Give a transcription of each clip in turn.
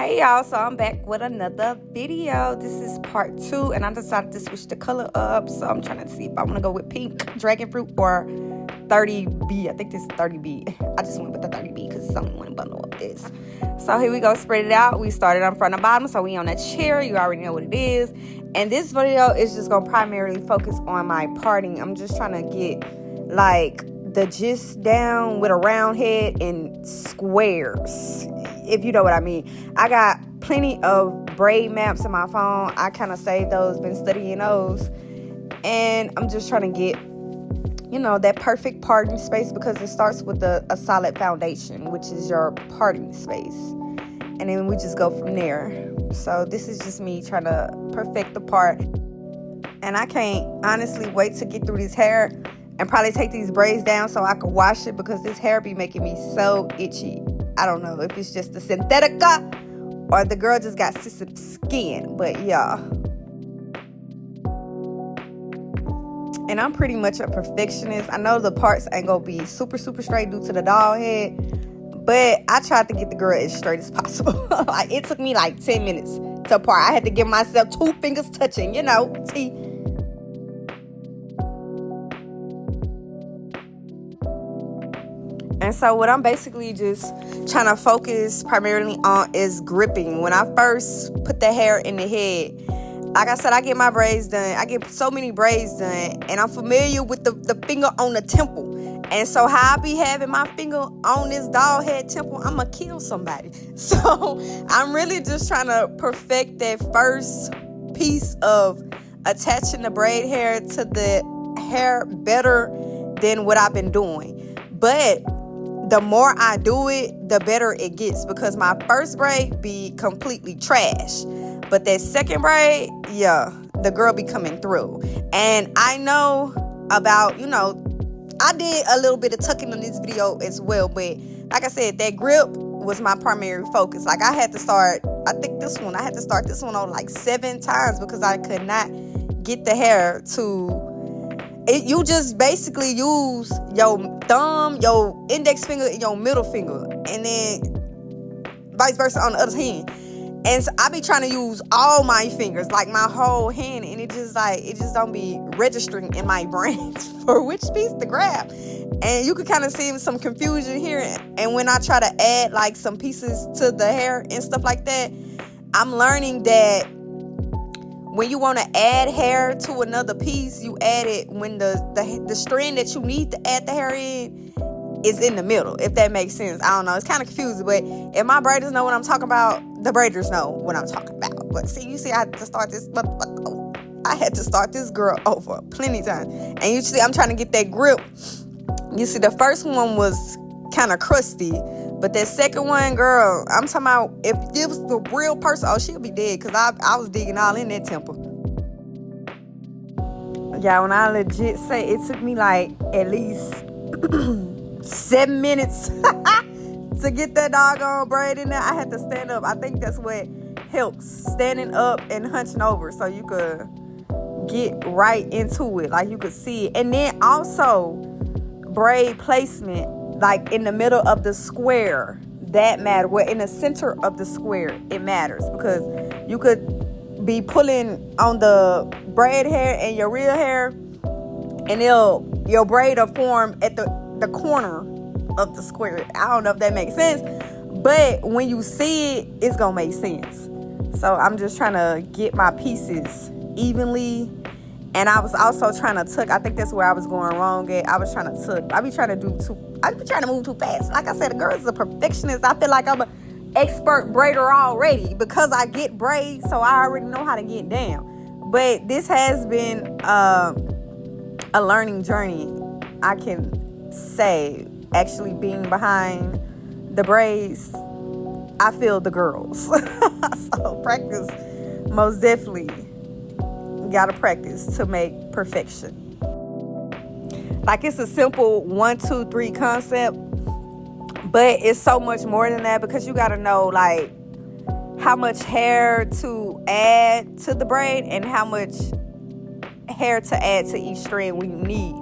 Hey y'all, so I'm back with another video. This is part 2 and I decided to switch the color up. So I'm trying to see if I want to go with pink dragon fruit or 30B. I think this is 30B. I just went with the 30B because it's only one bundle of this. So here we go, spread it out. We started on front and bottom, so we on that chair. You already know what it is. And this video is just going to primarily focus on my parting. I'm just trying to get like the gist down with a round head and squares, if you know what I mean. I got plenty of braid maps in my phone. I kind of saved those, been studying those, and I'm just trying to get, you know, that perfect parting space, because it starts with a solid foundation, which is your parting space, and then we just go from there. So this is just me trying to perfect the part, and I can't honestly wait to get through this hair and probably take these braids down so I can wash it, because this hair be making me so itchy. I don't know if it's just the synthetica or the girl just got sensitive skin, but yeah. And I'm pretty much a perfectionist. I know the parts ain't gonna be super straight due to the doll head, but I tried to get the girl as straight as possible. Like, it took me like 10 minutes to part. I had to give myself 2 fingers touching, you know, And so what I'm basically just trying to focus primarily on is gripping. When I first put the hair in the head, like I said, I get my braids done. I get so many braids done, and I'm familiar with the finger on the temple. And so how I be having my finger on this doll head temple, I'm going to kill somebody. So I'm really just trying to perfect that first piece of attaching the braid hair to the hair better than what I've been doing. But the more I do it, the better it gets, because my first braid be completely trash. But that second braid, yeah, the girl be coming through. And I know about, you know, I did a little bit of tucking in this video as well. But like I said, that grip was my primary focus. Like, I had to start, I had to start this one on like 7 times because I could not get the hair to... You just basically use your thumb, your index finger, and your middle finger, and then vice versa on the other hand. And so I be trying to use all my fingers, like my whole hand, and it just don't be registering in my brain for which piece to grab. And you could kind of see some confusion here. And when I try to add like some pieces to the hair and stuff like that, I'm learning that when you want to add hair to another piece, you add it when the strand that you need to add the hair in is in the middle, if that makes sense. I don't know. It's kind of confusing, but if my braiders know what I'm talking about, the braiders know what I'm talking about. But see, I had to start this. I had to start this girl over plenty of times. And you see, I'm trying to get that grip. You see, the first one was kind of crusty. But that second one, girl, I'm talking about, if it was the real person, oh, she'll be dead, because I was digging all in that temple. Yeah, when I legit say it took me like at least 7 minutes to get that doggone braid in there. I had to stand up. I think that's what helps, standing up and hunching over, so you could get right into it, like you could see it. And then also braid placement, like in the middle of the square, that matters. Well, in the center of the square, it matters, because you could be pulling on the braid hair and your real hair, and your braid will form at the corner of the square. I don't know if that makes sense, but when you see it, it's gonna make sense. So I'm just trying to get my pieces evenly. And I was also trying to tuck. I think that's where I was going wrong at. I was trying to tuck. I be trying to move too fast. Like I said, the girl is a perfectionist. I feel like I'm an expert braider already, because I get braids, so I already know how to get down. But this has been a learning journey, I can say. Actually being behind the braids, I feel the girls. So practice, most definitely. Gotta practice to make perfection. Like, it's a simple 1, 2, 3 concept, but it's so much more than that, because you gotta know like how much hair to add to the braid and how much hair to add to each strand when you need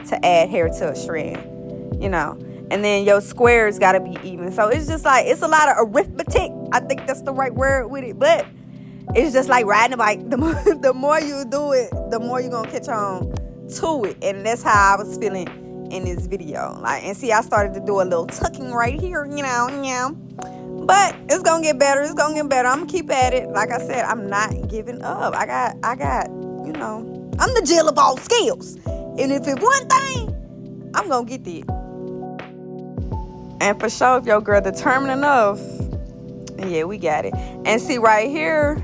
to add hair to a strand, you know. and then your squares got to be even. So it's just like, it's a lot of arithmetic. I think that's the right word with it. But it's just like riding a bike. The more you do it, the more you're gonna catch on to it. And that's how I was feeling in this video. Like, and see, I started to do a little tucking right here, but it's gonna get better. It's gonna get better. I'm gonna keep at it. Like I said, I'm not giving up. I got, I'm the Jill of all skills. And if it's one thing, I'm gonna get it. And for sure, if your girl determined enough, yeah, we got it. And see right here,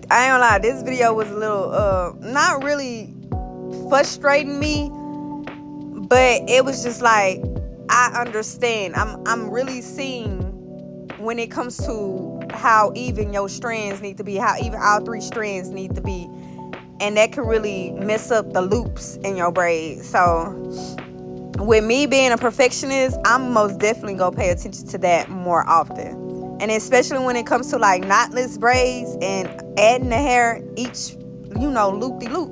I ain't gonna lie, this video was a little, not really frustrating me, but it was just like, I understand. I'm really seeing when it comes to how even your strands need to be, how even all 3 strands need to be, and that can really mess up the loops in your braid. So with me being a perfectionist, I'm most definitely gonna pay attention to that more often. And especially when it comes to like knotless braids and adding the hair each, loop-de-loop.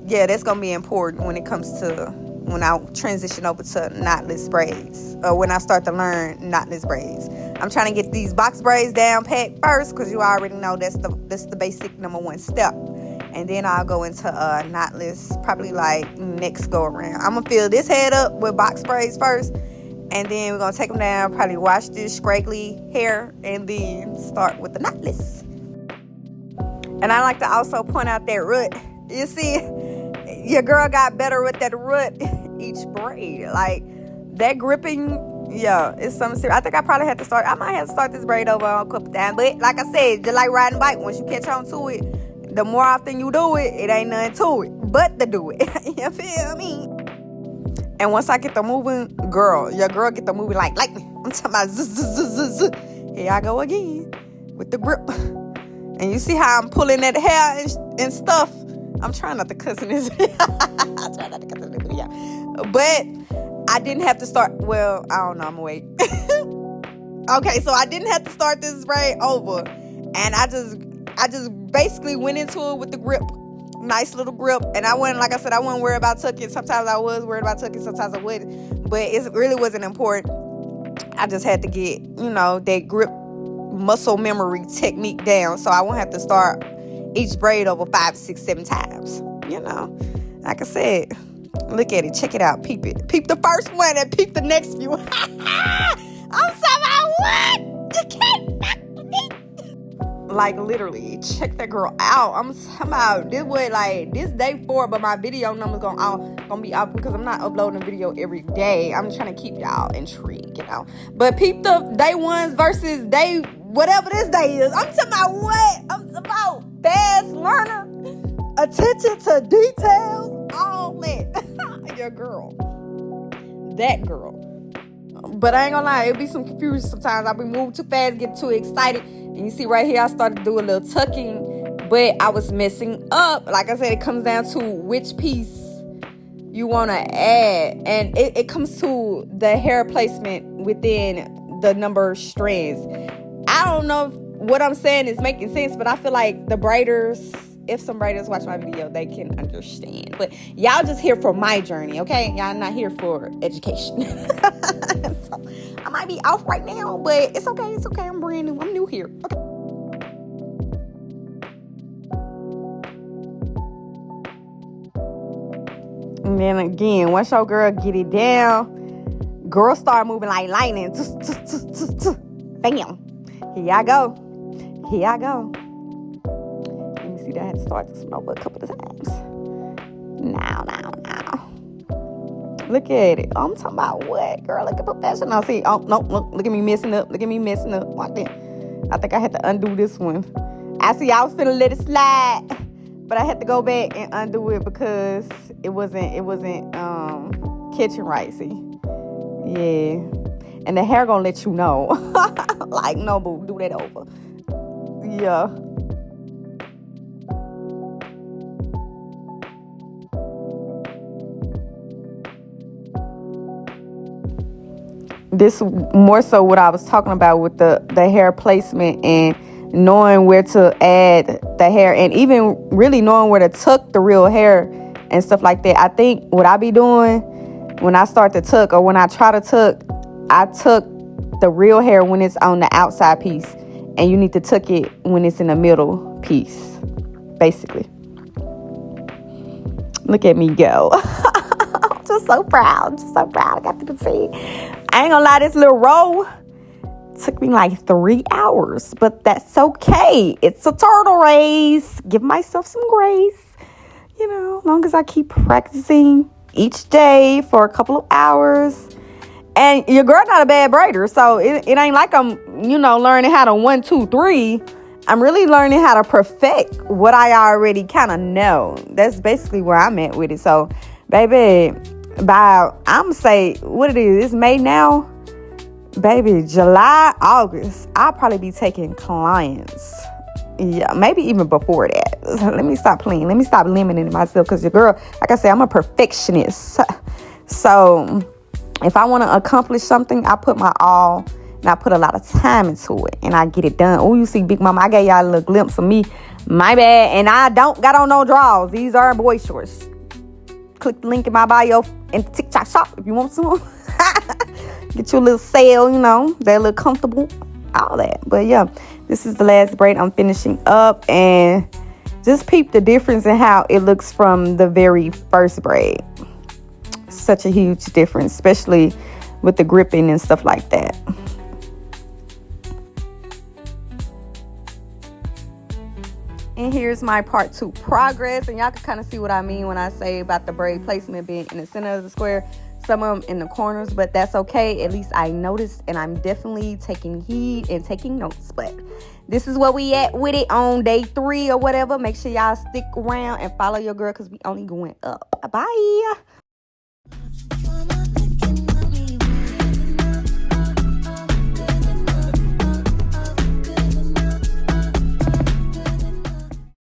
Yeah, that's going to be important when it comes to when I transition over to knotless braids. Or when I start to learn knotless braids. I'm trying to get these box braids down pat first, because you already know that's the basic number 1 step. And then I'll go into knotless probably like next go around. I'm going to fill this head up with box braids first. And then we're going to take them down, probably wash this scraggly hair, and then start with the knotless. And I like to also point out that root. You see, your girl got better with that root each braid. Like, that gripping, yeah, it's something serious. I think I might have to start this braid over a couple times. But like I said, just like riding a bike, once you catch on to it, the more often you do it, it ain't nothing to it but to do it. You feel me? And once I get the moving, your girl get the moving like lightning. I'm talking about zzz. Here I go again with the grip. And you see how I'm pulling that hair and stuff. I'm trying not to cuss in this video. But I didn't have to start. Well, I don't know. I'm going to wait. Okay, so I didn't have to start this braid over. And I just basically went into it with the grip. Nice little grip. And I wasn't worried about tucking. Sometimes I was worried about tucking, sometimes I wouldn't. But it really wasn't important. I just had to get, that grip muscle memory technique down, so I won't have to start each braid over 5, 6, 7 times. Like I said, look at it, check it out, peep it. Peep the first one and peep the next few. I'm somehow what? You can't fuck with me. Like, literally, check that girl out. I'm somehow, this day 4, but my video numbers gonna be out because I'm not uploading a video every day. I'm trying to keep y'all intrigued, But peep the day 1s versus day, whatever this day is. I'm talking about what? I'm talking about fast learner, attention to details, all that. Your girl. That girl. But I ain't gonna lie, it'll be some confusion sometimes. I'll be moving too fast, get too excited. And you see right here, I started to do a little tucking, but I was messing up. Like I said, it comes down to which piece you want to add. And it comes to the hair placement within the number of strands. I don't know if what I'm saying is making sense, but I feel like the braiders, if some braiders watch my video, they can understand. But y'all just here for my journey, okay? Y'all not here for education. So I might be off right now, but it's okay. It's okay. I'm brand new. I'm new here. Okay. And then again, once your girl get it down, girl start moving like lightning. Bam. Here I go. See that I had to start this one over a couple of times. Now. Look at it. I'm talking about what? Girl, look at professional. See, oh, no, look at me messing up. Watch that. I think I had to undo this one. I was finna let it slide, but I had to go back and undo it because it wasn't catching right, see? Yeah. And the hair gonna let you know. Like, no, boo, do that over. Yeah. This more so what I was talking about with the hair placement and knowing where to add the hair and even really knowing where to tuck the real hair and stuff like that. I think what I be doing, when I start to tuck, or when I try to tuck, I tuck the real hair when it's on the outside piece, and you need to tuck it when it's in the middle piece, basically. Look at me go. I'm just so proud. I got people to see. I ain't gonna lie, this little roll took me like 3 hours, but that's okay. It's a turtle race. Give myself some grace. You know, as long as I keep practicing each day for a couple of hours. And your girl not a bad braider, so it ain't like I'm, learning how to 1, 2, 3. I'm really learning how to perfect what I already kind of know. That's basically where I'm at with it. So, baby, I'm going to say, what it is, it's May now. Baby, July, August, I'll probably be taking clients. Yeah, maybe even before that. Let me stop playing. Let me stop limiting myself, because your girl, like I said, I'm a perfectionist. So if I want to accomplish something, I put my all, and I put a lot of time into it, and I get it done. Oh, you see, Big Mama, I gave y'all a little glimpse of me. My bad. And I don't got on no drawers. These are boy shorts. Click the link in my bio in the TikTok shop if you want some. Get you a little sale, they're a little comfortable, all that. But yeah, this is the last braid I'm finishing up, and just peep the difference in how it looks from the very first braid. Such a huge difference, especially with the gripping and stuff like that. And here's my part 2 progress, and y'all can kind of see what I mean when I say about the braid placement being in the center of the square, some of them in the corners, but that's okay. At least I noticed, and I'm definitely taking heed and taking notes. But this is where we at with it on day 3 or whatever. Make sure y'all stick around and follow your girl, because we only going up. Bye.